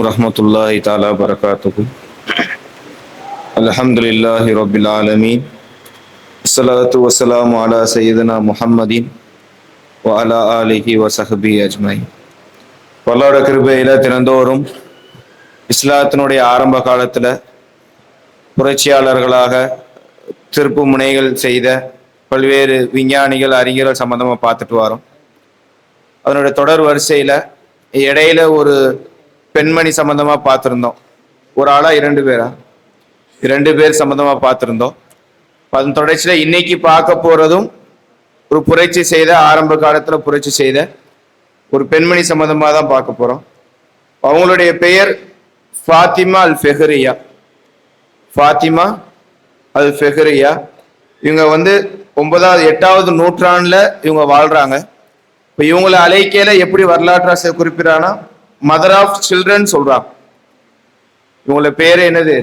வரஹ்மத்துல்லாஹி தஆலா பரகாத்துஹு. அல்ஹம்துலில்லாஹி ரப்பில் ஆலமீன். ஸலாத்து வஸ்ஸலாமு அலா சய்யிதினா முஹம்மதின் வ அலா ஆலிஹி வ ஸஹ்பிஹி அஜ்மஈன். அல்லாஹ்வுடைய கிருபையில தினந்தோறும் இஸ்லாத்தினுடைய ஆரம்ப காலத்துல புரட்சியாளர்களாக திருப்பு முனைகள் செய்த பல்வேறு விஞ்ஞானிகள் அறிஞர்கள் சம்பந்தமா பார்த்துட்டு வரோம். அதனுடைய தொடர் வரிசையில இடையில ஒரு பெண்மணி சம்பந்தமா பார்த்துருந்தோம். ஒரு ஆளா இரண்டு பேர் சம்பந்தமா பார்த்துருந்தோம். அதன் தொடர்ச்சியில இன்னைக்கு பார்க்க போறதும் ஒரு புரட்சி செய்த, ஆரம்ப காலத்துல புரட்சி செய்த ஒரு பெண்மணி சம்பந்தமா தான் பார்க்க போறோம். அவங்களுடைய பெயர் ஃபாத்திமா அல் ஃபெஹ்ரியா. ஃபாத்திமா அல் ஃபெஹ்ரியா. இவங்க 8வது நூற்றாண்டுல இவங்க வாழ்றாங்க. இப்போ இவங்களை அழைக்கையில எப்படி வரலாற்றாசிரியர் குறிப்பிடானா மதர் ஆஃப் சில்ட்ரன் சொல்றாங்க. இவங்களோட பேரு என்னது?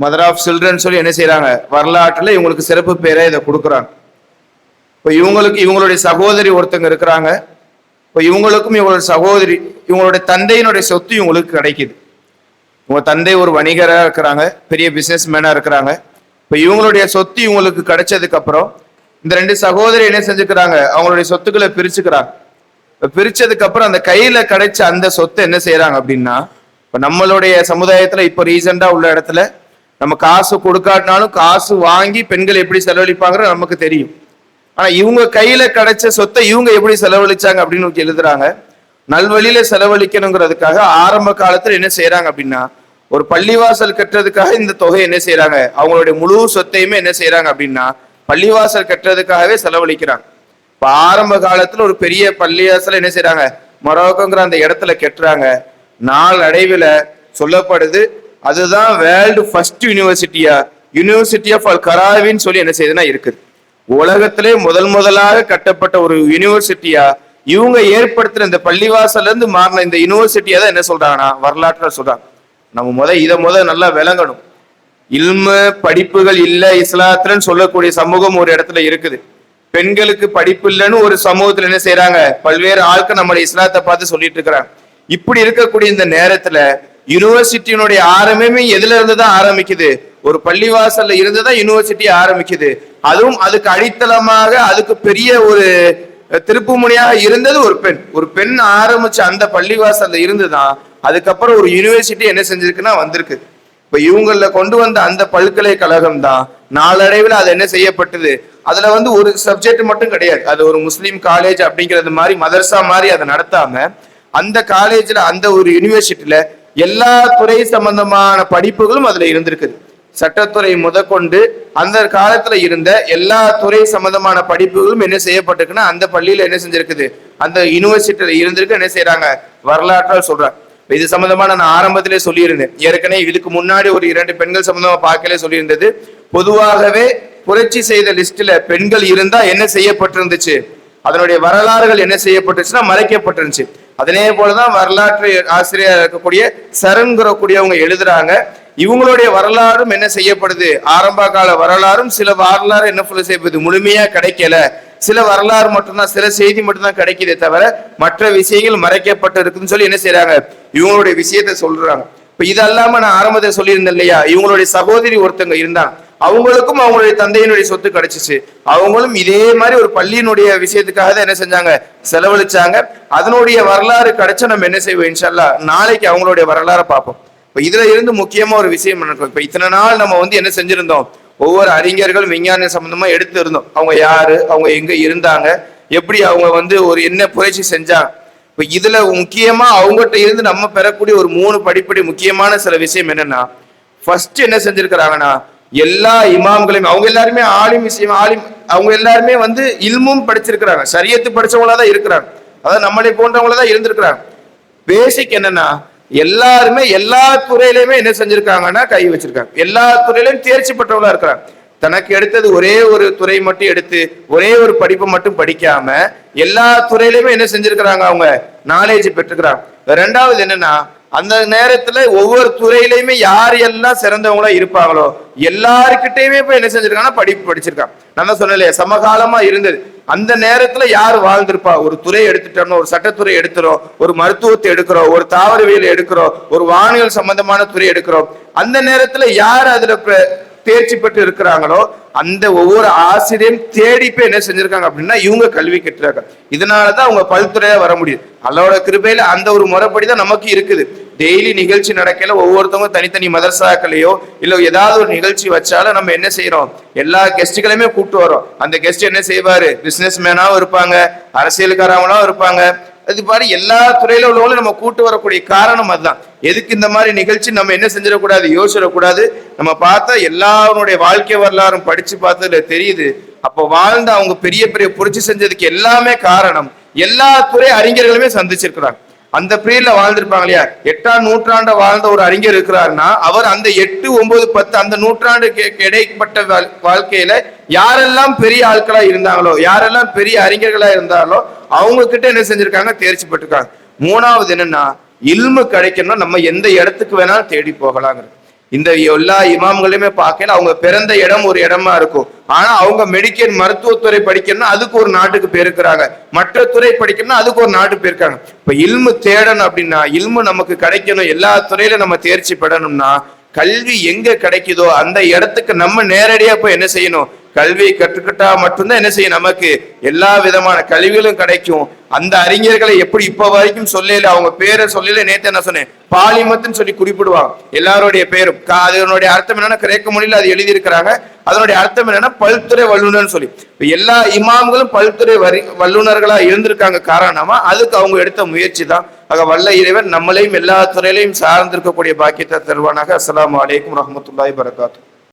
மதர் ஆஃப் சில்ட்ரன் சொல்லி என்ன செய்யறாங்க? வரலாற்றுல இவங்களுக்கு சிறப்பு பேரை இதை கொடுக்குறாங்க. இப்போ இவங்களுடைய சகோதரி ஒருத்தங்க இருக்கிறாங்க. இப்போ இவங்களுக்கும் இவங்களோட சகோதரி, இவங்களுடைய தந்தையினுடைய சொத்து இவங்களுக்கு கிடைக்குது. இவங்க தந்தை ஒரு வணிகராக இருக்கிறாங்க, பெரிய பிசினஸ் மேனா இருக்கிறாங்க. இப்போ இவங்களுடைய சொத்து இவங்களுக்கு கிடைச்சதுக்கு அப்புறம் இந்த 2 சகோதரி என்ன செஞ்சுக்கிறாங்க? அவங்களுடைய சொத்துக்களை பிரிச்சுக்கிறாங்க. பிரிச்சதுக்கு அப்புறம் அந்த கையில கிடைச்ச அந்த சொத்தை என்ன செய்யறாங்க அப்படின்னா, இப்ப நம்மளுடைய சமுதாயத்துல இப்ப ரீசெண்டா உள்ள இடத்துல நம்ம காசு கொடுக்காட்டினாலும் காசு வாங்கி பெண்கள் எப்படி செலவழிப்பாங்கிறது நமக்கு தெரியும். ஆனா இவங்க கையில கிடைச்ச சொத்தை இவங்க எப்படி செலவழிச்சாங்க அப்படின்னு எழுதுறாங்க. நல்வழியில செலவழிக்கணுங்கிறதுக்காக ஆரம்ப காலத்துல என்ன செய்யறாங்க அப்படின்னா, ஒரு பள்ளிவாசல் கட்டுறதுக்காக இந்த தொகை என்ன செய்யறாங்க, அவங்களுடைய முழு சொத்தையுமே என்ன செய்யறாங்க அப்படின்னா பள்ளிவாசல் கட்டுறதுக்காகவே செலவழிக்கிறாங்க. இப்ப ஆரம்ப காலத்துல ஒரு பெரிய பள்ளிவாசல் என்ன செய்யறாங்க, மொரோக்கோங்கிற அந்த இடத்துல கட்டுறாங்க. நாளடைவில் சொல்லப்படுது அதுதான் வேர்ல்டு ஃபர்ஸ்ட் யூனிவர்சிட்டி ஆஃப் அல் கராவின்னு சொல்லி என்ன செய்யுதுன்னா இருக்குது. உலகத்திலே முதலாக கட்டப்பட்ட ஒரு யூனிவர்சிட்டியா இவங்க ஏற்படுத்துற இந்த பள்ளிவாசல்ல இருந்து மாறின இந்த யூனிவர்சிட்டியா தான் என்ன சொல்றாங்கன்னா வரலாற்றுல சொல்றாங்க. நம்ம இதை நல்லா விளங்கணும். இல்மு படிப்புகள் இல்ல இஸ்லாத்துலன்னு சொல்லக்கூடிய சமூகம் ஒரு இடத்துல இருக்குது. பெண்களுக்கு படிப்பு இல்லைன்னு ஒரு சமூகத்துல என்ன செய்யறாங்க, பல்வேறு ஆட்கள் நம்மளுடைய இஸ்லாத்தை பார்த்து சொல்லிட்டு இருக்கிறாங்க. இப்படி இருக்கக்கூடிய இந்த நேரத்துல யூனிவர்சிட்டியினுடைய ஆரம்பமே எதுல இருந்து தான் ஆரம்பிக்குது? ஒரு பள்ளிவாசல்ல இருந்துதான் யூனிவர்சிட்டி ஆரம்பிக்குது. அதுவும் அதுக்கு அடித்தளமாக அதுக்கு பெரிய ஒரு திருப்பு முனையாக இருந்தது ஒரு பெண் ஆரம்பிச்ச அந்த பள்ளிவாசல்ல இருந்துதான் அதுக்கப்புறம் ஒரு யூனிவர்சிட்டி என்ன செஞ்சிருக்குன்னா வந்திருக்கு. இப்ப இவங்கள கொண்டு வந்த அந்த பல்கலைக்கழகம் தான் நாளடைவில் அது என்ன செய்யப்பட்டது, அதுல ஒரு சப்ஜெக்ட் மட்டும் கிடையாது, அது ஒரு முஸ்லீம் காலேஜ் அப்படிங்கிறது மாதிரி மதர்சா மாதிரி அதை நடத்தாம அந்த காலேஜ்ல அந்த ஒரு யூனிவர்சிட்டியில எல்லா துறை சம்பந்தமான படிப்புகளும் அதுல இருந்திருக்குது. சட்டத்துறை முதற்கொண்டு அந்த காலத்துல இருந்த எல்லா துறை சம்பந்தமான படிப்புகளும் என்ன செய்யப்பட்டிருக்குன்னா அந்த பள்ளியில என்ன செஞ்சிருக்குது, அந்த யூனிவர்சிட்டியில இருந்திருக்கு. என்ன செய்யறாங்க, வரலாற்றால் சொல்றாங்க. இது சம்பந்தமா நான் ஆரம்பத்திலே சொல்லியிருந்தேன். ஏற்கனவே இதுக்கு முன்னாடி ஒரு 2 பெண்கள் சம்பந்தமா பார்க்கலே சொல்லியிருந்தது. பொதுவாகவே புரட்சி செய்த லிஸ்ட்ல பெண்கள் இருந்தா என்ன செய்யப்பட்டிருந்துச்சு, அதனுடைய வரலாறுகள் என்ன செய்யப்பட்டுச்சுன்னா மறைக்கப்பட்டிருந்துச்சு. அதே போலதான் வரலாற்று ஆசிரியர் இருக்கக்கூடிய சரண்கிறக்கூடியவங்க எழுதுறாங்க. இவங்களுடைய வரலாறும் என்ன செய்யப்படுது, ஆரம்ப கால வரலாறும் சில வரலாறு என்ன செய்யப்படுது, முழுமையா கிடைக்கல. சில வரலாறு மட்டும்தான், சில செய்தி மட்டும்தான் கிடைக்குதே தவிர மற்ற விஷயங்கள் மறைக்கப்பட்டு இருக்குன்னு சொல்லி என்ன செய்யறாங்க, இவங்களுடைய விஷயத்த சொல்றாங்க. இப்ப இதெல்லாம நான் ஆரம்பத்தில் சொல்லியிருந்தேன் இல்லையா, இவங்களுடைய சகோதரி ஒருத்தங்க இருந்தாங்க. அவங்களுக்கும் அவங்களுடைய தந்தையினுடைய சொத்து கிடைச்சிச்சு. அவங்களும் இதே மாதிரி ஒரு பள்ளியினுடைய விஷயத்துக்காக தான் என்ன செஞ்சாங்க, செலவழிச்சாங்க. அதனுடைய வரலாறு கிடைச்சா நம்ம என்ன செய்வோம், இன்ஷா அல்லாஹ் நாளைக்கு அவங்களுடைய வரலாறை பார்ப்போம். இப்ப இதுல இருந்து முக்கியமா ஒரு விஷயம் நடக்கும். இப்ப இத்தனை நாள் நம்ம என்ன செஞ்சிருந்தோம், ஒவ்வொரு அறிஞர்கள் விஞ்ஞான சம்பந்தமா எடுத்து இருந்தோம். அவங்க யாரு, அவங்க எங்க இருந்தாங்க, எப்படி அவங்க ஒரு என்ன புரட்சி செஞ்சாங்க. இப்ப இதுல முக்கியமா அவங்ககிட்ட இருந்து நம்ம பெறக்கூடிய ஒரு 3 படிப்படி முக்கியமான சில விஷயம் என்னன்னா, ஃபர்ஸ்ட் என்ன செஞ்சிருக்கிறாங்கன்னா, எல்லா இமாம்களையும் அவங்க எல்லாருமே ஆலிம் அவங்க எல்லாருமே இல்மும் படிச்சிருக்கிறாங்க, ஷரியத்து படிச்சவங்களா தான் இருக்கிறாங்க. அதாவது நம்மளை போன்றவங்கள தான் இருந்திருக்கிறாங்க. பேசிக் என்னன்னா, எல்லாருமே எல்லா துறையிலுமே என்ன செஞ்சிருக்காங்கன்னா கை வச்சிருக்காங்க. எல்லா துறையிலும் தேர்ச்சி பெற்றவங்களா இருக்கிறாங்க. தனக்கு எடுத்தது ஒரே ஒரு துறை மட்டும் எடுத்து ஒரே ஒரு படிப்பை மட்டும் படிக்காம எல்லா துறையிலுமே என்ன செஞ்சிருக்கிறாங்க, அவங்க நாலேஜ் பெற்றுக்கிறாங்க. 2வது என்னன்னா, அந்த நேரத்துல ஒவ்வொரு துறையிலையுமே யார் எல்லாம் சிறந்தவங்களா இருப்பாங்களோ எல்லாருக்கிட்டையுமே போய் என்ன செஞ்சிருக்காங்கன்னா படிப்பு படிச்சிருக்காங்க. நான் தான் சொன்னேன், சமகாலமா இருந்தது. அந்த நேரத்துல யார் வாழ்ந்திருப்பா? ஒரு துறை எடுத்துட்டோம்னா, ஒரு சட்டத்துறை எடுக்கிறோம், ஒரு மருத்துவத்தை எடுக்கிறோம், ஒரு தாவரவியல் எடுக்கிறோம், ஒரு வானியல் சம்பந்தமான துறை எடுக்கிறோம். அந்த நேரத்துல யார் அதுல தேர்ச்சி பெற்று இருக்கிறாங்களோ அந்த ஒவ்வொரு ஆசிரியரும் தேடி போய் என்ன செஞ்சிருக்காங்க அப்படின்னா இவங்க கல்வி கட்டுறாங்க. இதனாலதான் அவங்க பல்துறையா வர முடியும். அல்லாஹ்வோட கிருபையில அந்த ஒரு முறைப்படிதான் நமக்கு இருக்குது. டெய்லி நிகழ்ச்சி நடக்கல ஒவ்வொருத்தவங்க தனித்தனி மதரசாக்களையோ இல்ல ஏதாவது ஒரு நிகழ்ச்சி வச்சாலும் நம்ம என்ன செய்யறோம், எல்லா கெஸ்டுகளையுமே கூப்பிட்டு வரோம். அந்த கெஸ்ட் என்ன செய்வாரு, பிசினஸ் மேனாவும் இருப்பாங்க, அரசியல்காரவங்களும் இருப்பாங்க. அது மாதிரி எல்லா துறையில உள்ளவங்களும் நம்ம கூட்டு வரக்கூடிய காரணம் அதுதான். எதுக்கு இந்த மாதிரி நிகழ்ச்சி நம்ம என்ன செஞ்சிடக்கூடாது, யோசிடக்கூடாது. நம்ம பார்த்தா எல்லாருடைய வாழ்க்கை வரலாறும் படிச்சு பார்த்ததுல தெரியுது. அப்போ வாழ்ந்த அவங்க பெரிய பெரிய புரட்சி செஞ்சதுக்கு எல்லாமே காரணம் எல்லா துறை அறிஞர்களுமே சந்திச்சிருக்கிறாங்க. அந்த பீரியட்ல வாழ்ந்திருப்பாங்க இல்லையா? 8ஆம் நூற்றாண்டு வாழ்ந்த ஒரு அறிஞர் இருக்கிறாருன்னா அவர் அந்த 8, 9, 10 அந்த நூற்றாண்டு இடைப்பட்ட வாழ்க்கையில யாரெல்லாம் பெரிய ஆட்களா இருந்தாங்களோ, யாரெல்லாம் பெரிய அறிஞர்களா இருந்தாலோ அவங்க கிட்ட என்ன செஞ்சிருக்காங்க, தேர்ச்சி பெற்றிருக்காங்க. மூணாவது என்னன்னா, இல்மு கிடைக்கணும்னா நம்ம எந்த இடத்துக்கு வேணாலும் தேடி போகலாங்க. இந்த எல்லா இமாம்களையுமே பார்க்கல, அவங்க பிறந்த இடம் ஒரு இடமா இருக்கும். ஆனா அவங்க மெடிக்கல் மருத்துவத்துறை படிக்கணும்னா அதுக்கு ஒரு நாட்டுக்கு போயிருக்கிறாங்க, மற்ற துறை படிக்கணும்னா அதுக்கு ஒரு நாட்டுக்கு போயிருக்காங்க. இப்ப இல்மு தேடணும் அப்படின்னா, இல்மு நமக்கு கிடைக்கணும், எல்லா துறையில நம்ம தேர்ச்சி பெறணும்னா கல்வி எங்க கிடைக்குதோ அந்த இடத்துக்கு நம்ம நேரடியா போய் என்ன செய்யணும், கல்வியை கற்றுக்கிட்டா மட்டும்தான் என்ன செய்யும், நமக்கு எல்லா விதமான கல்விகளும் கிடைக்கும். அந்த அறிஞர்களை எப்படி இப்ப வரைக்கும் சொல்லல, அவங்க பேரை சொல்லல, நேத்து என்ன சொன்னேன், பாலிமத்துன்னு சொல்லி குறிப்பிடுவாங்க எல்லாருடைய பேரும். அதனுடைய அர்த்தம் என்னன்னா, கிரேக்க மொழியில அது எழுதியிருக்கிறாங்க. அதனுடைய அர்த்தம் என்னன்னா பல்துறை வல்லுநர்னு சொல்லி. எல்லா இமாம்களும் பல்துறை வல்லுநர்களா இருந்திருக்காங்க. காரணமா அதுக்கு அவங்க எடுத்த முயற்சி தான். ஆக வல்ல இறைவன் நம்மளையும் எல்லா துறையிலையும் சார்ந்திருக்கக்கூடிய பாக்கியத்தை தருவானாக. அஸ்ஸலாமு அலைக்கும் வரஹ்மத்துல்லாஹி வபரகாத்துஹு.